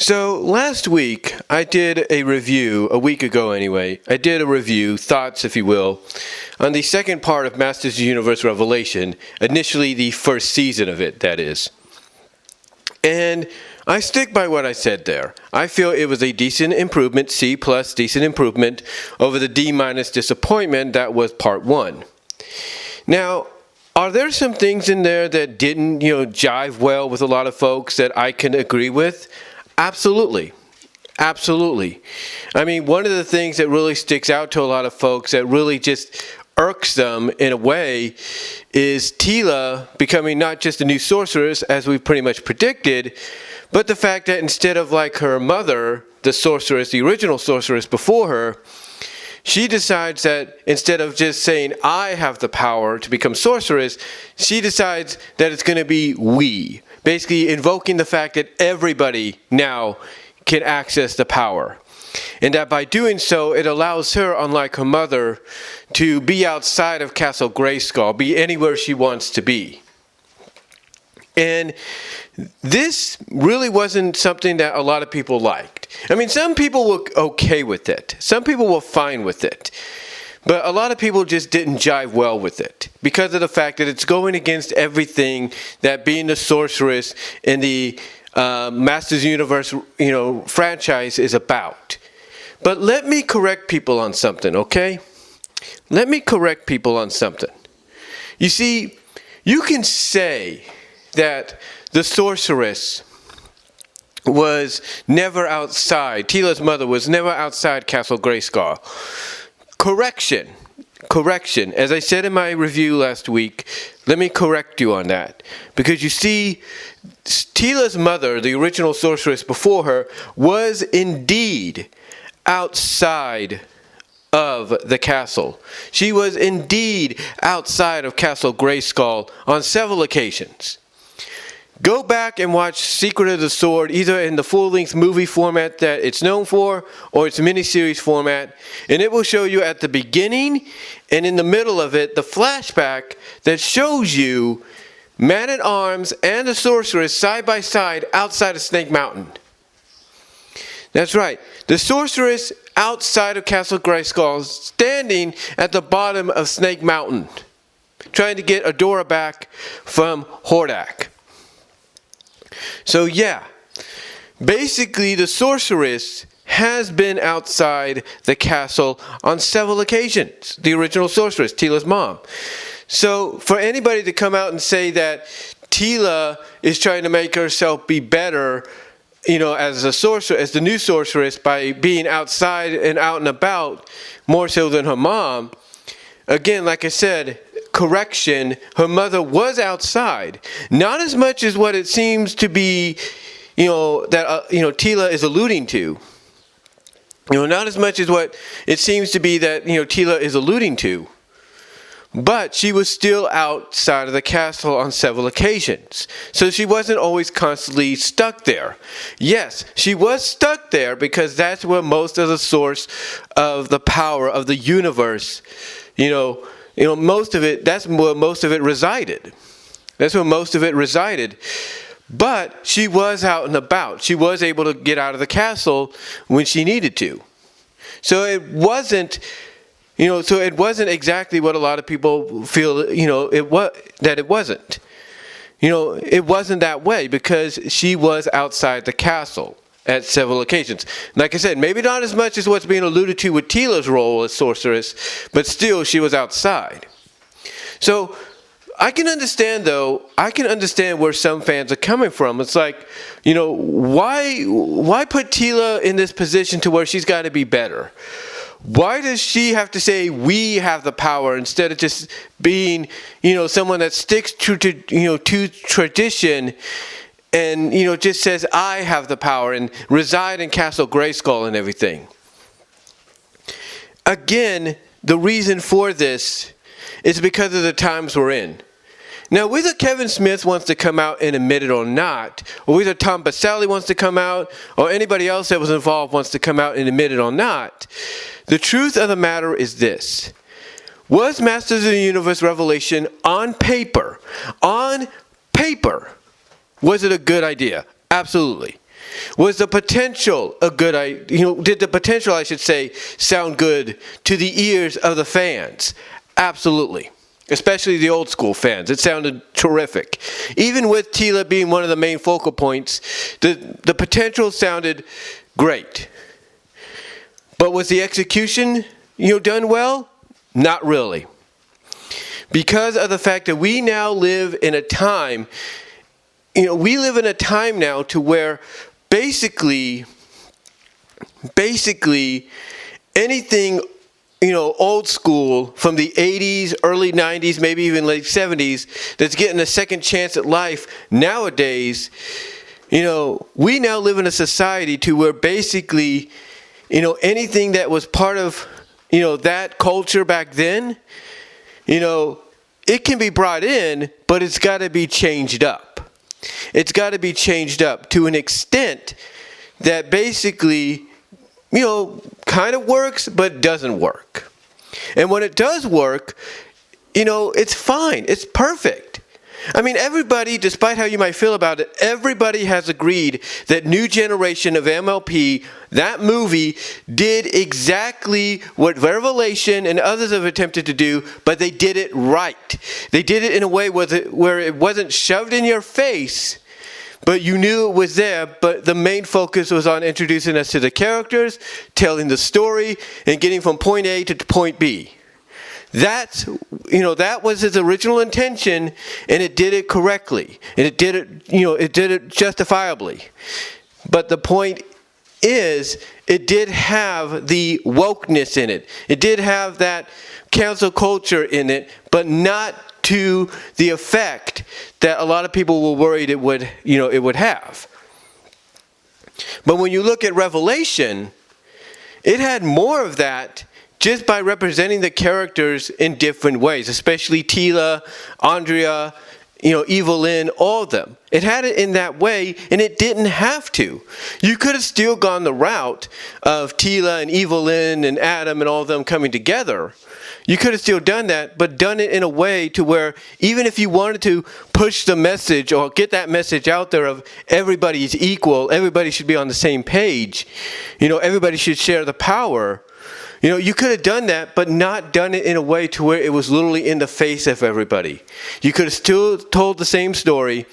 So last week I did a review, a week ago anyway, I did a review, thoughts if you will, on the second part of Masters of the Universe Revelation, initially the first season of it, that is. And I stick by what I said there. I feel it was a decent improvement, C+ decent improvement, over the D- disappointment that was part 1. Now, are there some things in there that didn't, jive well with a lot of folks that I can agree with? Absolutely. Absolutely. I mean, one of the things that really sticks out to a lot of folks that really just irks them in a way is Teela becoming not just a new sorceress, as we pretty much predicted, but the fact that instead of like her mother, the sorceress, the original sorceress before her, she decides that instead of just saying, I have the power to become sorceress, she decides that it's going to be we. Basically invoking the fact that everybody now can access the power. And that by doing so, it allows her, unlike her mother, to be outside of Castle Grayskull, be anywhere she wants to be. And this really wasn't something that a lot of people liked. I mean, some people were okay with it. Some people were fine with it. But a lot of people just didn't jive well with it because of the fact that it's going against everything that being the sorceress in the Masters of the Universe, franchise is about. But let me correct people on something, okay? Let me correct people on something. You see, you can say that the sorceress was never outside, Teela's mother was never outside Castle Grayskull. Correction. As I said in my review last week, let me correct you on that. Because you see, Teela's mother, the original sorceress before her, was indeed outside of the castle. She was indeed outside of Castle Grayskull on several occasions. Go back and watch Secret of the Sword, either in the full-length movie format that it's known for, or its miniseries format, and it will show you at the beginning and in the middle of it the flashback that shows you Man-at-Arms and the Sorceress side by side outside of Snake Mountain. That's right, the Sorceress outside of Castle Grayskull, standing at the bottom of Snake Mountain, trying to get Adora back from Hordak. So yeah, basically the sorceress has been outside the castle on several occasions. The original sorceress, Teela's mom. So for anybody to come out and say that Teela is trying to make herself be better, as a sorcerer, as the new sorceress by being outside and out and about more so than her mom, again, like I said, correction, her mother was outside. Not as much as what it seems to be, that Teela is alluding to. Not as much as what it seems to be that, Teela is alluding to. But she was still outside of the castle on several occasions. So she wasn't always constantly stuck there. Yes, she was stuck there because that's where most of the source of the power of the universe, most of it, that's where most of it resided. But she was out and about. She was able to get out of the castle when she needed to. So it wasn't, it wasn't exactly what a lot of people feel, it wasn't. It wasn't that way because she was outside the castle at several occasions. Like I said, maybe not as much as what's being alluded to with Teela's role as sorceress, but still she was outside. So I can understand where some fans are coming from. It's like, why put Teela in this position to where she's got to be better? Why does she have to say we have the power instead of just being, someone that sticks to tradition and, just says, I have the power and reside in Castle Grayskull and everything. Again, the reason for this is because of the times we're in. Now, whether Kevin Smith wants to come out and admit it or not, or whether Tom Baselli wants to come out, or anybody else that was involved wants to come out and admit it or not, the truth of the matter is this. Was Masters of the Universe Revelation on paper, was it a good idea? Absolutely. Was the potential a good idea? Did the potential, I should say, sound good to the ears of the fans? Absolutely. Especially the old school fans. It sounded terrific. Even with Teela being one of the main focal points, the potential sounded great. But was the execution, done well? Not really. Because of the fact that we now live in a time, now to where basically anything, old school from the 80s, early 90s, maybe even late 70s, that's getting a second chance at life nowadays, we now live in a society to where basically, anything that was part of, that culture back then, it can be brought in, but it's got to be changed up. It's got to be changed up to an extent that basically, kind of works, but doesn't work. And when it does work, it's fine. It's perfect. I mean, everybody, despite how you might feel about it, everybody has agreed that New Generation of MLP, that movie, did exactly what Revelation and others have attempted to do, but they did it right. They did it in a way where it wasn't shoved in your face, but you knew it was there, but the main focus was on introducing us to the characters, telling the story, and getting from point A to point B. That was his original intention, and it did it correctly, and it did it justifiably. But the point is, it did have the wokeness in it. It did have that cancel culture in it, but not to the effect that a lot of people were worried it would have. But when you look at Revelation, it had more of that just by representing the characters in different ways, especially Teela, Andrea, Evelyn, all of them. It had it in that way, and it didn't have to. You could have still gone the route of Teela and Evelyn and Adam and all of them coming together. You could have still done that, but done it in a way to where even if you wanted to push the message or get that message out there of everybody's equal, everybody should be on the same page, everybody should share the power, you could have done that, but not done it in a way to where it was literally in the face of everybody. You could have still told the same story.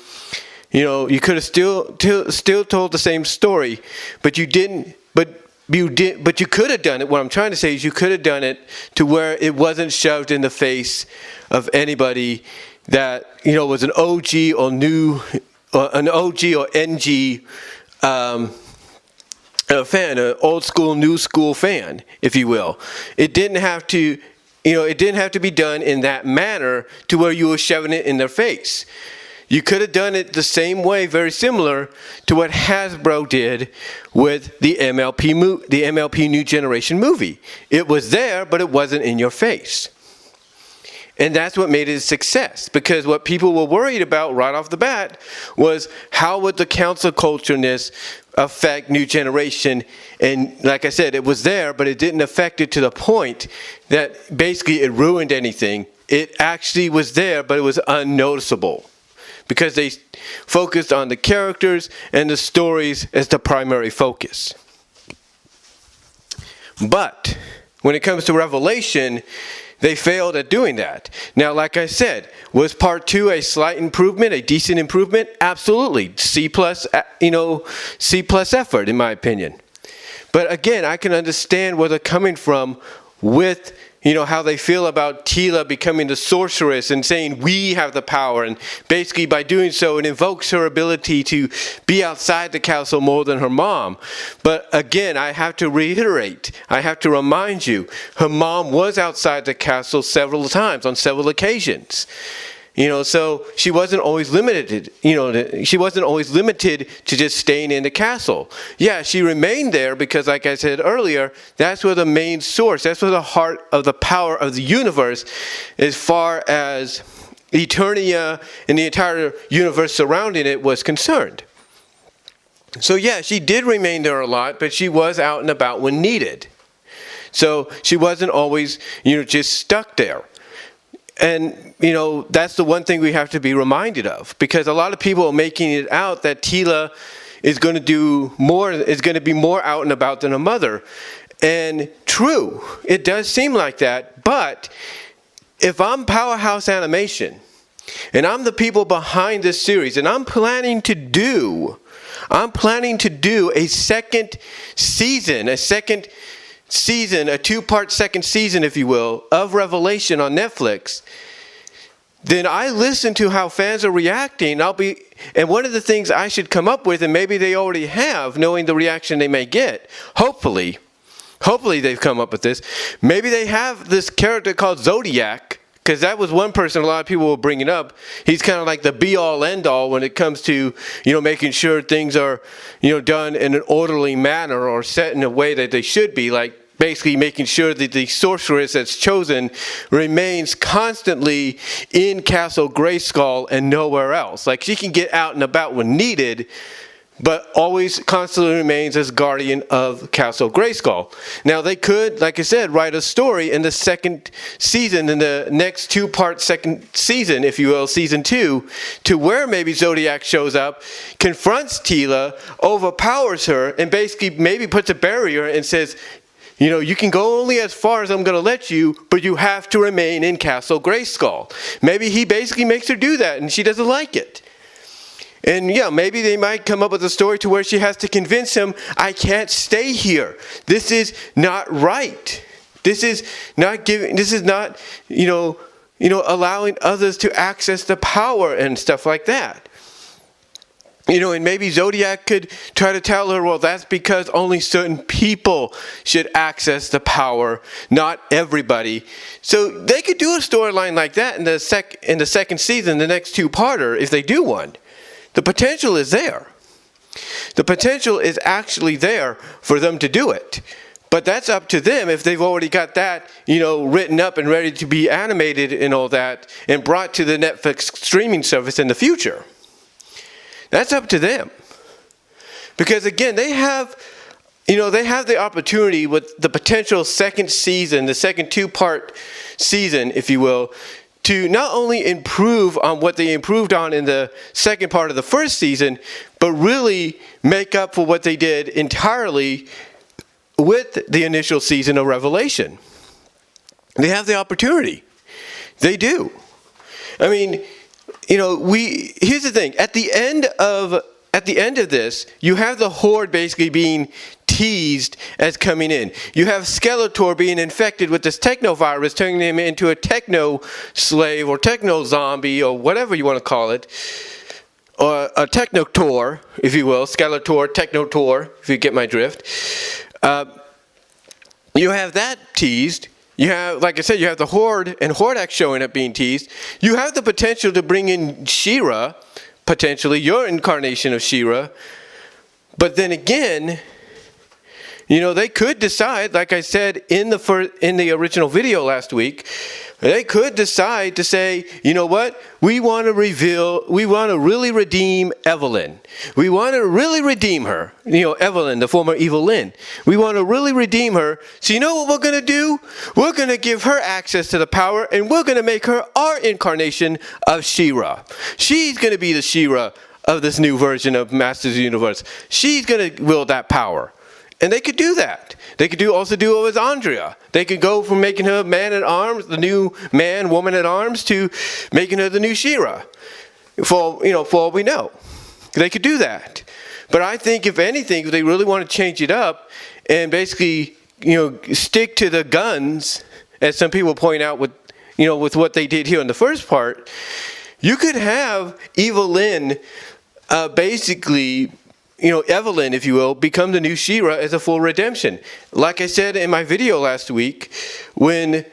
You could have still told the same story, but you didn't. But you could have done it. What I'm trying to say is you could have done it to where it wasn't shoved in the face of anybody that was an OG or NG. A fan, an old school, new school fan, if you will. It didn't have to, be done in that manner to where you were shoving it in their face. You could have done it the same way, very similar to what Hasbro did with the MLP New Generation movie. It was there, but it wasn't in your face. And that's what made it a success, because what people were worried about right off the bat was how would the cancel culture-ness affect New Generation. And like I said, it was there, but it didn't affect it to the point that basically it ruined anything. It actually was there, but it was unnoticeable because they focused on the characters and the stories as the primary focus. But when it comes to Revelation, they failed at doing that. Now, like I said, was part 2 a slight improvement, a decent improvement? Absolutely. C plus effort, in my opinion. But again, I can understand where they're coming from with, how they feel about Teela becoming the sorceress and saying we have the power. And basically by doing so, it invokes her ability to be outside the castle more than her mom. But again, I have to reiterate, I have to remind you, her mom was outside the castle several times, on several occasions. So she wasn't always limited, she wasn't always limited to just staying in the castle. Yeah, she remained there because, like I said earlier, that's where the main source, that's where the heart of the power of the universe, as far as Eternia and the entire universe surrounding it was concerned. So yeah, she did remain there a lot, but she was out and about when needed. So she wasn't always, just stuck there. And, that's the one thing we have to be reminded of, because a lot of people are making it out that Teela, is going to do more, is going to be more out and about than a mother. And true, it does seem like that, but if I'm Powerhouse Animation, and I'm the people behind this series, and I'm planning to do a second season, a two-part second season, if you will, of Revelation on Netflix, then I listen to how fans are reacting. And one of the things I should come up with, and maybe they already have, knowing the reaction they may get, hopefully they've come up with this. Maybe they have this character called Zodiac, because that was one person a lot of people were bringing up. He's kind of like the be-all, end-all when it comes to, making sure things are, done in an orderly manner or set in a way that they should be, like basically making sure that the sorceress that's chosen remains constantly in Castle Grayskull and nowhere else. Like, she can get out and about when needed, but always constantly remains as guardian of Castle Grayskull. Now, they could, like I said, write a story in the second season, in the next two-part second season, if you will, season 2, to where maybe Zodiac shows up, confronts Teela, overpowers her, and basically maybe puts a barrier and says, you can go only as far as I'm going to let you, but you have to remain in Castle Grayskull. Maybe he basically makes her do that, and she doesn't like it. And yeah, maybe they might come up with a story to where she has to convince him, I can't stay here. This is not right. This is not allowing others to access the power and stuff like that. And maybe Zodiac could try to tell her, well, that's because only certain people should access the power, not everybody. So they could do a storyline like that in the second season, the next two-parter, if they do one. The potential is there. The potential is actually there for them to do it. But that's up to them if they've already got that, written up and ready to be animated and all that and brought to the Netflix streaming service in the future. That's up to them. Because again, they have the opportunity with the potential second season, the second two-part season, if you will, to not only improve on what they improved on in the second part of the first season, but really make up for what they did entirely with the initial season of Revelation. They have the opportunity. They do. I mean, here's the thing. At the end of this, you have the Horde basically being teased as coming in. You have Skeletor being infected with this techno-virus, turning him into a techno-slave or techno-zombie or whatever you want to call it. Or a techno-tor, if you will. Skeletor, techno-tor, if you get my drift. You have that teased. You have, like I said, you have the Horde and Hordak showing up being teased. You have the potential to bring in She-Ra, potentially, your incarnation of She-Ra. But then again, they could decide, like I said in the original video last week, they could decide to say, you know what, we want to really redeem Evelyn. We want to really redeem her. Evelyn, the former Evil Lyn. We want to really redeem her. So you know what we're going to do? We're going to give her access to the power, and we're going to make her our incarnation of She-Ra. She's going to be the She-Ra of this new version of Masters of the Universe. She's going to wield that power. And they could do that. They could also do it with Andrea. They could go from making her man-at-arms, the new man, woman-at-arms, to making her the new She-Ra. For all we know. They could do that. But I think, if anything, if they really want to change it up and basically, stick to the guns, as some people point out with what they did here in the first part, you could have Evil Lyn basically, Evelyn, if you will, become the new She-Ra as a full redemption. Like I said in my video last week, when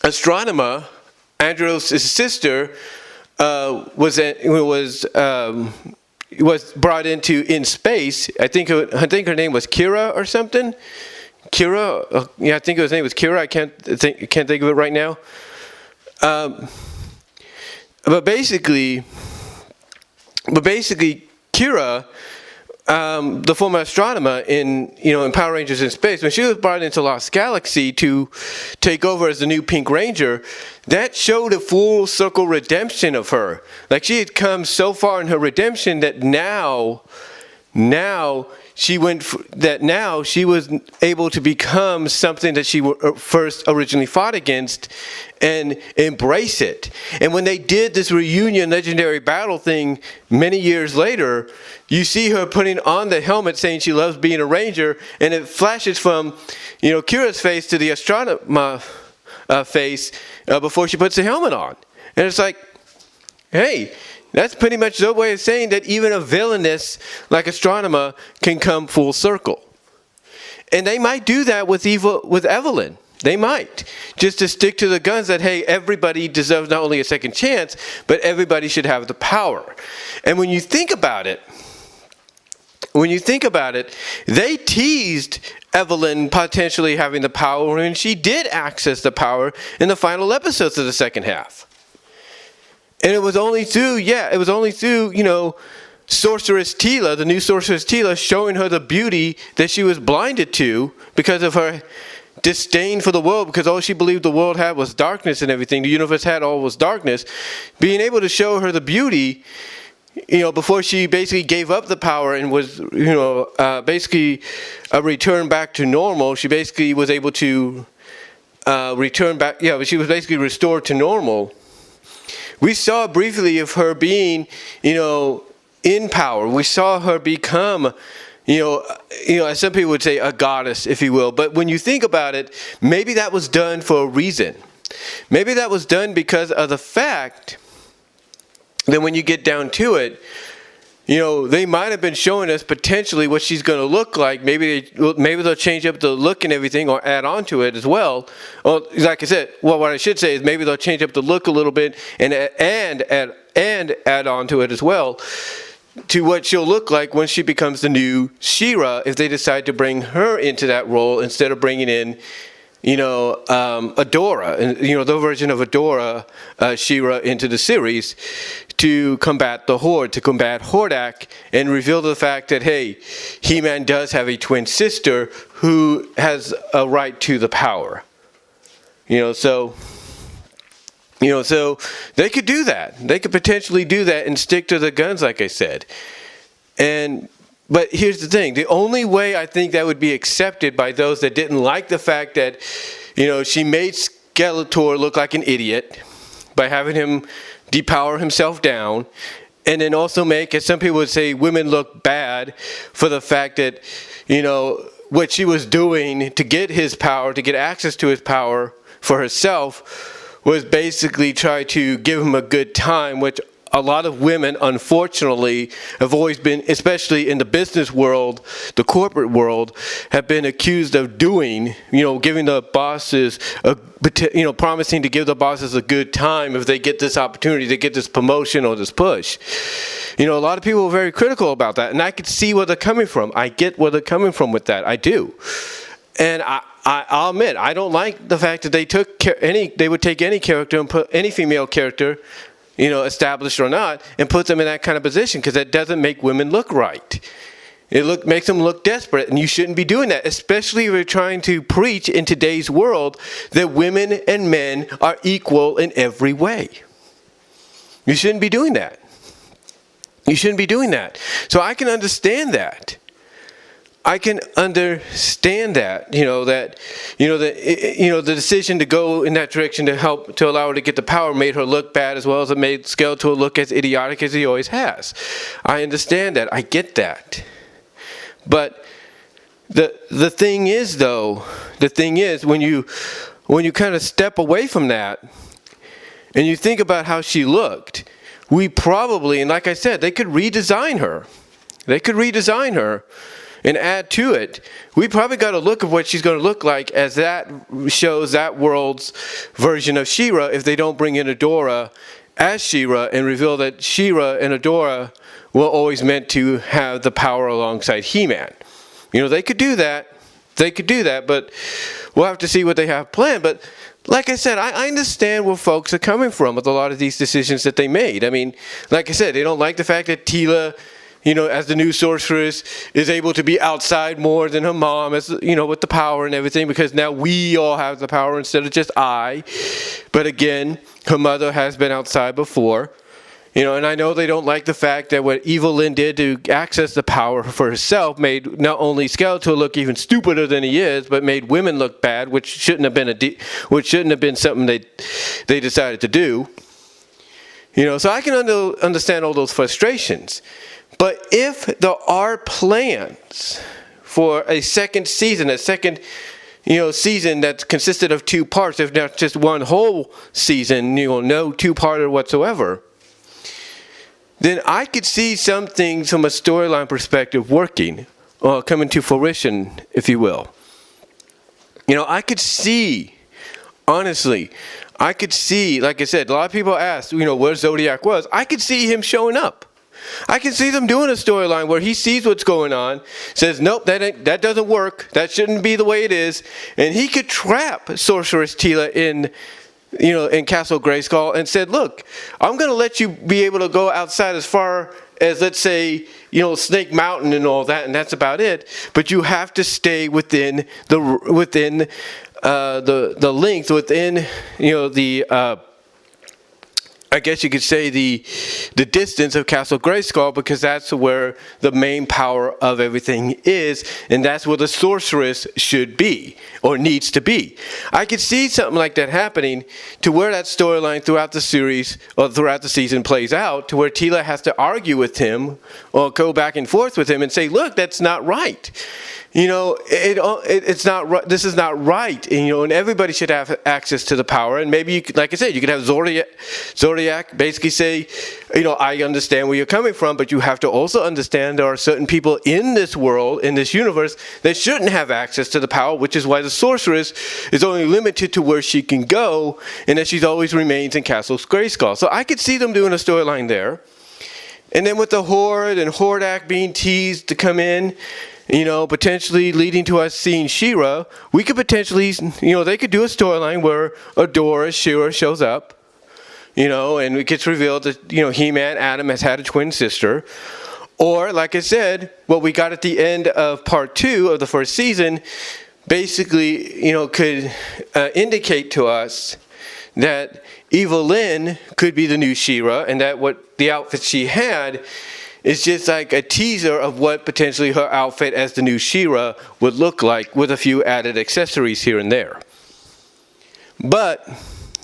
Astronema, Andros' sister, was brought in space. I think her name was Kira or something. Kira, I think her name was Kira. I can't think of it right now. But basically, Kira the former astronomer in Power Rangers in Space, when she was brought into Lost Galaxy to take over as the new Pink Ranger, that showed a full circle redemption of her. Like, she had come so far in her redemption that now she was able to become something that she first originally fought against and embrace it. And when they did this reunion legendary battle thing many years later, you see her putting on the helmet saying she loves being a ranger, and it flashes from Kira's face to the astronomer face before she puts the helmet on. And it's like, hey, that's pretty much the way of saying that even a villainess like Astronomer can come full circle. And they might do that with Evelyn. They might. Just to stick to the guns that, hey, everybody deserves not only a second chance, but everybody should have the power. And when you think about it, they teased Evelyn potentially having the power when she did access the power in the final episodes of the second half. And it was only through, Sorceress Teela, the new Sorceress Teela, showing her the beauty that she was blinded to because of her disdain for the world, because all she believed the world had was darkness and everything. The universe had all was darkness. Being able to show her the beauty, before she basically gave up the power and was, basically returned back to normal, she basically was able to return back, she was basically restored to normal. We saw briefly of her being, in power. We saw her become, as some people would say, a goddess, if you will. But when you think about it, maybe that was done for a reason. Maybe that was done because of the fact that when you get down to it, they might have been showing us potentially what she's going to look like. Maybe they'll change up the look and everything, or add on to it as well. Well, like I said, what I should say is maybe they'll change up the look a little bit and add on to it as well, to what she'll look like when she becomes the new She-Ra, if they decide to bring her into that role instead of bringing in Adora, and the version of Adora, She-Ra, into the series to combat the Horde, to combat Hordak, and reveal the fact that, hey, He-Man does have a twin sister who has a right to the power. So they could do that. They could potentially do that and stick to the guns, like I said. But here's the thing. The only way I think that would be accepted by those that didn't like the fact that, she made Skeletor look like an idiot by having him depower himself down, and then also make, as some people would say, women look bad for the fact that, what she was doing to get his power, to get access to his power for herself, was basically try to give him a good time, which a lot of women, unfortunately, have always been, especially in the business world, the corporate world, have been accused of doing, giving the bosses, promising to give the bosses a good time if they get this opportunity, to get this promotion or this push. A lot of people are very critical about that, and I can see where they're coming from. I get where they're coming from with that. I do. And I'll admit, I don't like the fact that they would take any character and put any female character, established or not, and put them in that kind of position, because that doesn't make women look right. It makes them look desperate, and you shouldn't be doing that, especially if you're trying to preach in today's world that women and men are equal in every way. You shouldn't be doing that. You shouldn't be doing that. So I can understand that. I can understand that, the decision to go in that direction to allow her to get the power made her look bad, as well as it made Skeletor look as idiotic as he always has. I understand that. I get that. But the thing is, when you kind of step away from that and you think about how she looked, we probably, and like I said, they could redesign her. And add to it. We probably got a look of what she's going to look like, as that shows that world's version of She-Ra, if they don't bring in Adora as She-Ra and reveal that She-Ra and Adora were always meant to have the power alongside He-Man. They could do that. But we'll have to see what they have planned. But like I said, I understand where folks are coming from with a lot of these decisions that they made. I mean, like I said, they don't like the fact that Teela as the new sorceress, is able to be outside more than her mom, as with the power and everything, because now we all have the power instead of just I. But again, her mother has been outside before. And I know they don't like the fact that what Evil Lynn did to access the power for herself made not only Skeletor look even stupider than he is, but made women look bad, which shouldn't have been something they decided to do. So I can understand all those frustrations. But if there are plans for a second season, season that consisted of 2 parts, if not just one whole season, no 2-parter whatsoever, then I could see some things from a storyline perspective working, or coming to fruition, if you will. I could see, honestly, like I said, a lot of people asked, where Zodiac was. I could see him showing up. I can see them doing a storyline where he sees what's going on, says, nope, that doesn't work. That shouldn't be the way it is. And he could trap Sorceress Teela in Castle Grayskull and said, look, I'm going to let you be able to go outside as far as, let's say, Snake Mountain and all that, and that's about it. But you have to stay within the length, within, I guess you could say the distance of Castle Grayskull, because that's where the main power of everything is, and that's where the sorceress should be, or needs to be. I could see something like that happening, to where that storyline throughout the series, or throughout the season, plays out, to where Teela has to argue with him, or go back and forth with him, and say, look, that's not right. It's not right. This is not right. And everybody should have access to the power. And maybe, like I said, you could have Zodiac basically say, I understand where you're coming from, but you have to also understand there are certain people in this world, in this universe, that shouldn't have access to the power, which is why the sorceress is only limited to where she can go, and that she's always remains in Castle Grayskull. So I could see them doing a storyline there. And then with the Horde and Hordak being teased to come in, potentially leading to us seeing She-Ra, we could potentially, they could do a storyline where Adora She-Ra shows up, and it gets revealed that, He-Man, Adam, has had a twin sister. Or, like I said, what we got at the end of part 2 of the first season, basically, could indicate to us that Evil Lynn could be the new She-Ra, and that what the outfit she had is just like a teaser of what potentially her outfit as the new She-Ra would look like, with a few added accessories here and there. But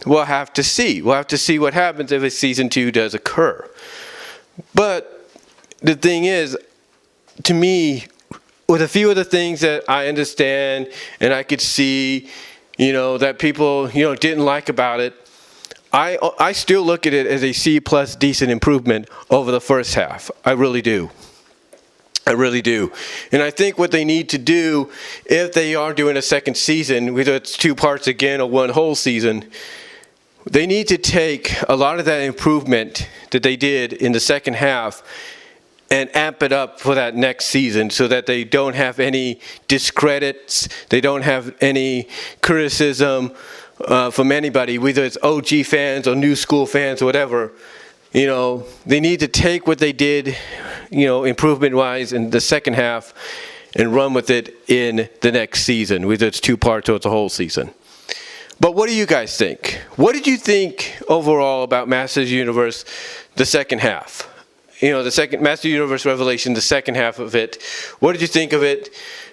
we'll have to see. We'll have to see what happens if a season 2 does occur. But the thing is, to me, with a few of the things that I understand and I could see, that people, didn't like about it, I still look at it as a C+ decent improvement over the first half. I really do. I really do. And I think what they need to do, if they are doing a second season, whether it's 2 parts again or one whole season, they need to take a lot of that improvement that they did in the second half and amp it up for that next season, so that they don't have any discredits, they don't have any criticism from anybody, whether it's OG fans or new school fans or whatever. They need to take what they did, improvement-wise in the second half, and run with it in the next season, whether it's 2 parts or it's a whole season. But what do you guys think? What did you think overall about Masters Universe, the second half? The second Masters Universe Revelation, the second half of it. What did you think of it?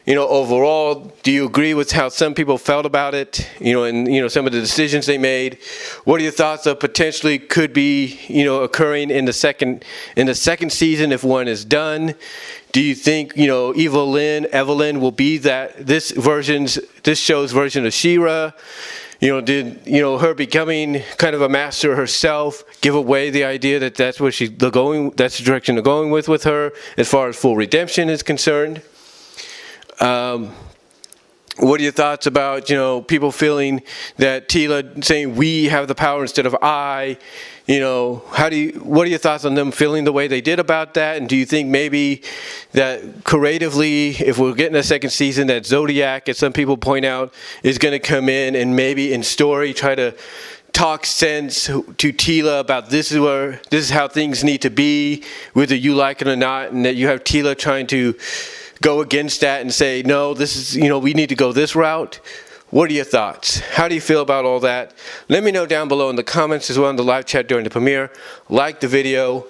Overall, do you agree with how some people felt about it? And some of the decisions they made. What are your thoughts of potentially could be, occurring in the second season if one is done? Do you think, Evelyn will be this show's version of She-Ra? Did her becoming kind of a master herself give away the idea that that's where that's the direction they're going with her as far as full redemption is concerned? What are your thoughts about, people feeling that Teela saying we have the power instead of I? What are your thoughts on them feeling the way they did about that? And do you think maybe that creatively, if we're getting a second season, that Zodiac, as some people point out, is going to come in and maybe in story try to talk sense to Teela about this is how things need to be, whether you like it or not, and that you have Teela trying to go against that and say, no, this is, we need to go this route. What are your thoughts? How do you feel about all that? Let me know down below in the comments as well in the live chat during the premiere. Like the video.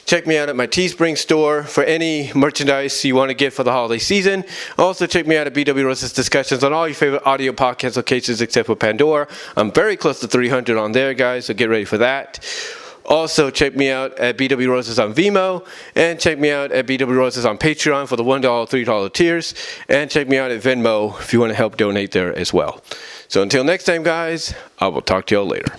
Check me out at my Teespring store for any merchandise you want to get for the holiday season. Also, check me out at BW Rose's discussions on all your favorite audio podcast locations except for Pandora. I'm very close to 300 on there, guys, so get ready for that. Also, check me out at BW Roses on VENMO, and check me out at BW Roses on Patreon for the $1, $3 tiers, and check me out at Venmo if you want to help donate there as well. So until next time, guys, I will talk to y'all later.